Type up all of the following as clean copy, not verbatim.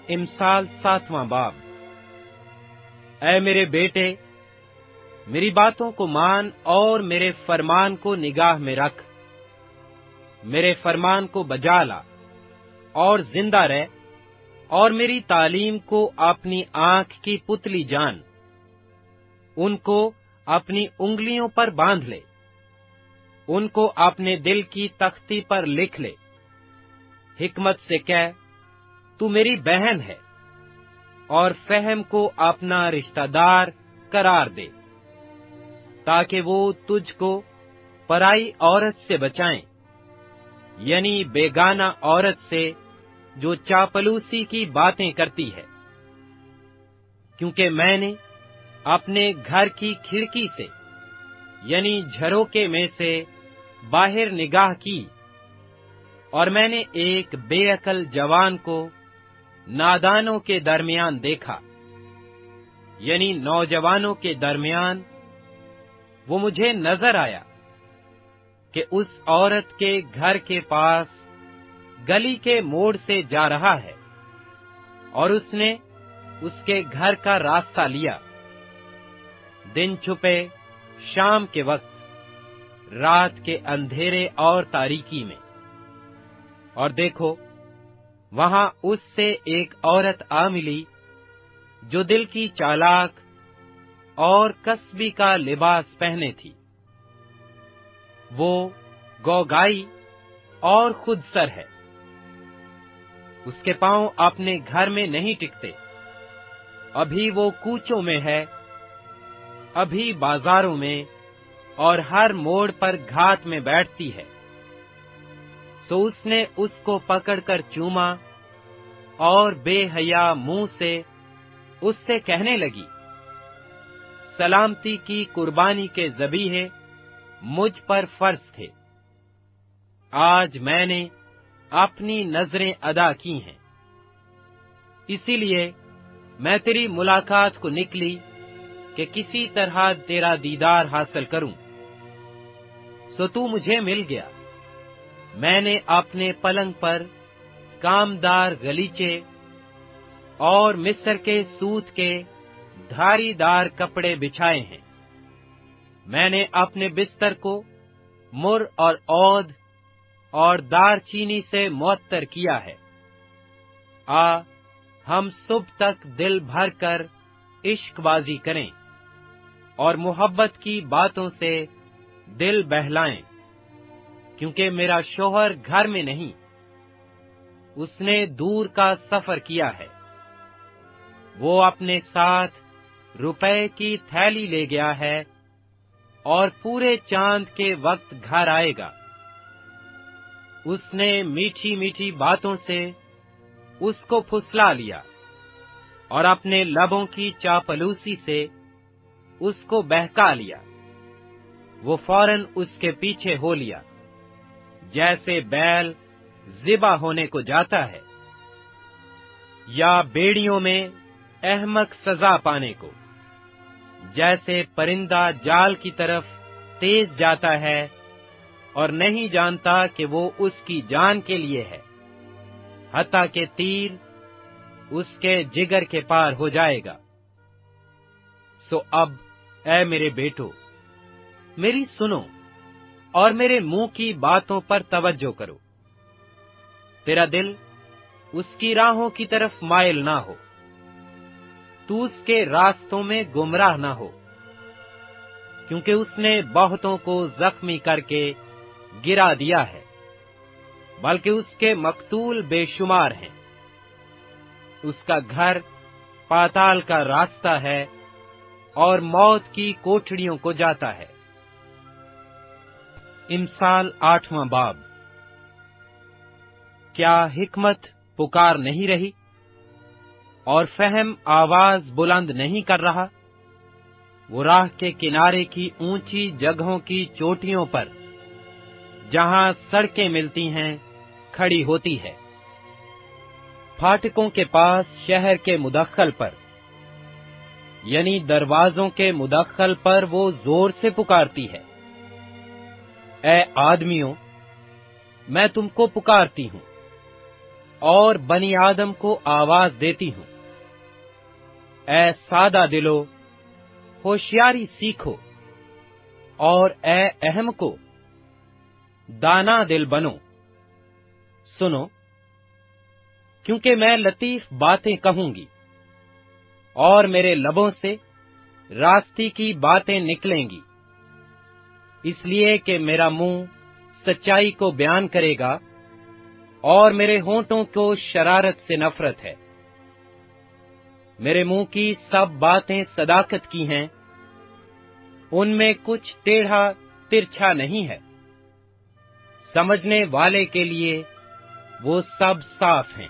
امثال 7واں باب۔ اے میرے بیٹے، میری باتوں کو مان اور میرے فرمان کو نگاہ میں رکھ، میرے فرمان کو بجا لا اور زندہ رہ، اور میری تعلیم کو اپنی آنکھ کی پتلی جان، ان کو اپنی انگلیوں پر باندھ لے، ان کو اپنے دل کی تختی پر لکھ لے۔ حکمت سے کہہ، تو میری بہن ہے، اور فہم کو اپنا رشتہ دار قرار دے، تاکہ وہ تجھ کو پرائی عورت سے بچائیں، یعنی بیگانہ عورت سے جو چاپلوسی کی باتیں کرتی ہے۔ کیونکہ میں نے اپنے گھر کی کھڑکی سے، یعنی جھروکے میں سے باہر نگاہ کی، اور میں نے ایک بے عقل جوان کو نادانوں کے درمیان دیکھا، یعنی نوجوانوں کے درمیان۔ وہ مجھے نظر آیا کہ اس عورت کے گھر کے پاس گلی کے موڑ سے جا رہا ہے، اور اس نے اس کے گھر کا راستہ لیا، دن چھپے شام کے وقت، رات کے اندھیرے اور تاریکی میں۔ اور دیکھو، وہاں اس سے ایک عورت آ ملی جو دل کی چالاک اور کسبی کا لباس پہنے تھی۔ وہ گوگائی اور خود سر ہے، اس کے پاؤں اپنے گھر میں نہیں ٹکتے، ابھی وہ کوچوں میں ہے، ابھی بازاروں میں اور ہر موڑ پر گھات میں بیٹھتی ہے۔ سو اس نے اس کو پکڑ کر چوما، اور بے حیا منہ سے اس سے کہنے لگی، سلامتی کی قربانی کے ذبیحے مجھ پر فرض تھے، آج میں نے اپنی نذریں ادا کی ہیں، اسی لیے میں تیری ملاقات کو نکلی کہ کسی طرح تیرا دیدار حاصل کروں۔ سو تو مجھے مل گیا۔ میں نے اپنے پلنگ پر کامدار غلیچے اور مصر کے سوت کے دھاری دار کپڑے بچھائے ہیں۔ میں نے اپنے بستر کو مر اور عود اور دار چینی سے معطر کیا ہے۔ آ، ہم صبح تک دل بھر کر عشق بازی کریں، اور محبت کی باتوں سے دل بہلائیں، کیونکہ میرا شوہر گھر میں نہیں، اس نے دور کا سفر کیا ہے۔ وہ اپنے ساتھ روپے کی تھیلی لے گیا ہے، اور پورے چاند کے وقت گھر آئے گا۔ اس نے میٹھی میٹھی باتوں سے اس کو پھسلا لیا، اور اپنے لبوں کی چاپلوسی سے اس کو بہکا لیا۔ وہ فوراً اس کے پیچھے ہو لیا، جیسے بیل ذبح ہونے کو جاتا ہے، یا بیڑیوں میں احمق سزا پانے کو، جیسے پرندہ جال کی طرف تیز جاتا ہے اور نہیں جانتا کہ وہ اس کی جان کے لیے ہے، حتیٰ کہ تیر اس کے جگر کے پار ہو جائے گا۔ سو اب اے میرے بیٹو، میری سنو اور میرے منہ کی باتوں پر توجہ کرو۔ تیرا دل اس کی راہوں کی طرف مائل نہ ہو، تو اس کے راستوں میں گمراہ نہ ہو، کیونکہ اس نے بہتوں کو زخمی کر کے گرا دیا ہے، بلکہ اس کے مقتول بے شمار ہیں۔ اس کا گھر پاتال کا راستہ ہے، اور موت کی کوٹڑیوں کو جاتا ہے۔ امثال 8واں باب۔ کیا حکمت پکار نہیں رہی، اور فہم آواز بلند نہیں کر رہا؟ وہ راہ کے کنارے کی اونچی جگہوں کی چوٹیوں پر، جہاں سڑکیں ملتی ہیں، کھڑی ہوتی ہے، پھاٹکوں کے پاس شہر کے مدخل پر، یعنی دروازوں کے مدخل پر وہ زور سے پکارتی ہے، اے آدمیوں، میں تم کو پکارتی ہوں، اور بنی آدم کو آواز دیتی ہوں، اے سادہ دلو، ہوشیاری سیکھو، اور اے اہم کو دانا دل بنو۔ سنو، کیونکہ میں لطیف باتیں کہوں گی، اور میرے لبوں سے راستی کی باتیں نکلیں گی، اس لیے کہ میرا منہ سچائی کو بیان کرے گا، اور میرے ہونٹوں کو شرارت سے نفرت ہے۔ میرے منہ کی سب باتیں صداقت کی ہیں، ان میں کچھ ٹیڑھا ترچھا نہیں ہے۔ سمجھنے والے کے لیے وہ سب صاف ہیں،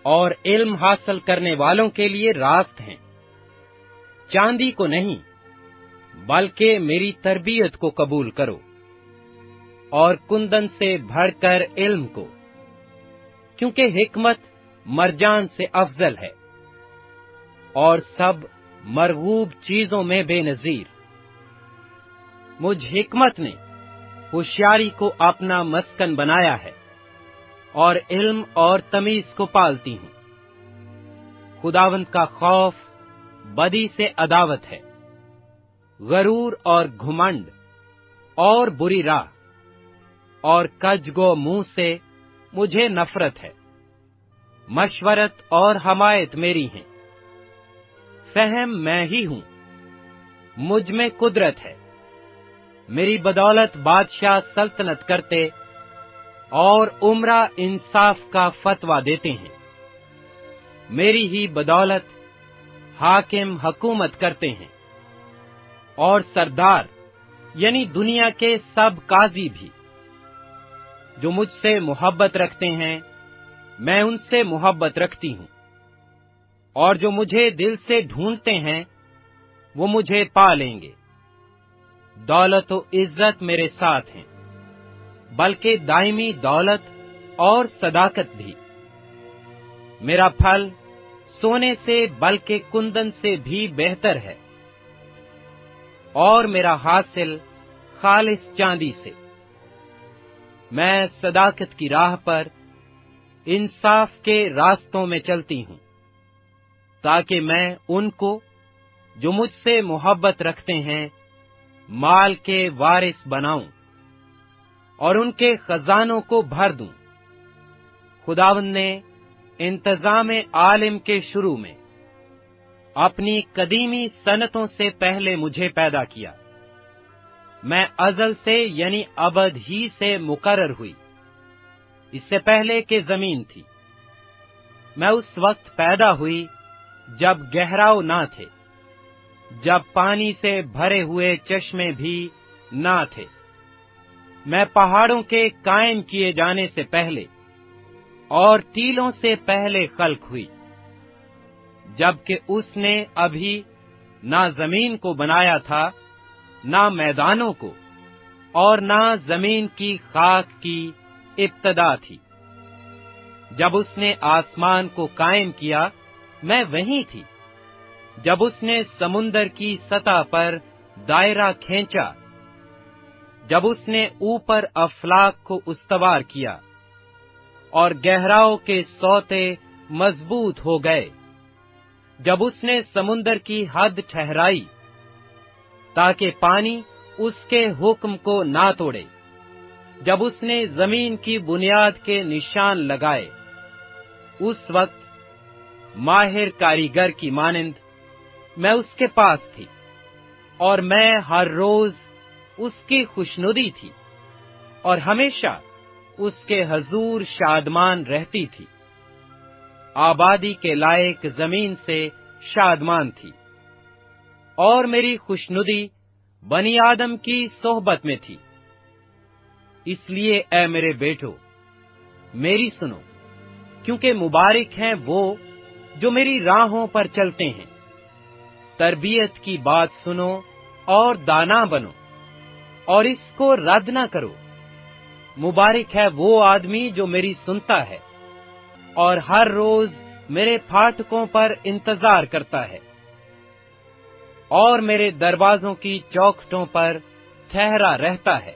اور علم حاصل کرنے والوں کے لیے راست ہیں۔ چاندی کو نہیں، بلکہ میری تربیت کو قبول کرو، اور کندن سے بڑھ کر علم کو، کیونکہ حکمت مرجان سے افضل ہے، اور سب مرغوب چیزوں میں بے نظیر۔ مجھ حکمت نے ہوشیاری کو اپنا مسکن بنایا ہے، اور علم اور تمیز کو پالتی ہوں۔ خداوند کا خوف بدی سے عداوت ہے، غرور اور گھمنڈ اور بری راہ اور کج گو منہ سے مجھے نفرت ہے۔ مشورت اور حمایت میری ہیں، فہم میں ہی ہوں، مجھ میں قدرت ہے۔ میری بدولت بادشاہ سلطنت کرتے اور عمرہ انصاف کا فتویٰ دیتے ہیں۔ میری ہی بدولت حاکم حکومت کرتے ہیں، اور سردار یعنی دنیا کے سب قاضی بھی۔ جو مجھ سے محبت رکھتے ہیں، میں ان سے محبت رکھتی ہوں، اور جو مجھے دل سے ڈھونڈتے ہیں، وہ مجھے پا لیں گے۔ دولت و عزت میرے ساتھ ہیں، بلکہ دائمی دولت اور صداقت بھی۔ میرا پھل سونے سے بلکہ کندن سے بھی بہتر ہے، اور میرا حاصل خالص چاندی سے۔ میں صداقت کی راہ پر انصاف کے راستوں میں چلتی ہوں، تاکہ میں ان کو جو مجھ سے محبت رکھتے ہیں مال کے وارث بناؤں، اور ان کے خزانوں کو بھر دوں۔ خداوند نے انتظام عالم کے شروع میں اپنی قدیمی سنتوں سے پہلے مجھے پیدا کیا۔ میں ازل سے یعنی ابد ہی سے مقرر ہوئی، اس سے پہلے کہ زمین تھی۔ میں اس وقت پیدا ہوئی جب گہراؤ نہ تھے، جب پانی سے بھرے ہوئے چشمے بھی نہ تھے۔ میں پہاڑوں کے قائم کیے جانے سے پہلے اور ٹیلوں سے پہلے خلق ہوئی، جبکہ اس نے ابھی نہ زمین کو بنایا تھا، نہ میدانوں کو، اور نہ زمین کی خاک کی ابتدا تھی۔ جب اس نے آسمان کو قائم کیا، میں وہیں تھی۔ جب اس نے سمندر کی سطح پر دائرہ کھینچا، جب اس نے اوپر افلاک کو استوار کیا، اور گہراؤ کے سوتے مضبوط ہو گئے، جب اس نے سمندر کی حد ٹھہرائی تاکہ پانی اس کے حکم کو نہ توڑے، جب اس نے زمین کی بنیاد کے نشان لگائے، اس وقت ماہر کاریگر کی مانند میں اس کے پاس تھی، اور میں ہر روز اس کی خوشنودی تھی، اور ہمیشہ اس کے حضور شادمان رہتی تھی۔ آبادی کے لائق زمین سے شادمان تھی، اور میری خوشنودی بنی آدم کی صحبت میں تھی۔ اس لیے اے میرے بیٹو، میری سنو، کیونکہ مبارک ہیں وہ جو میری راہوں پر چلتے ہیں۔ تربیت کی بات سنو اور دانا بنو، اور اس کو رد نہ کرو۔ مبارک ہے وہ آدمی جو میری سنتا ہے، اور ہر روز میرے پھاٹکوں پر انتظار کرتا ہے، اور میرے دروازوں کی چوکھٹوں پر ٹھہرا رہتا ہے،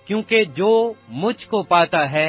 کیونکہ جو مجھ کو پاتا ہے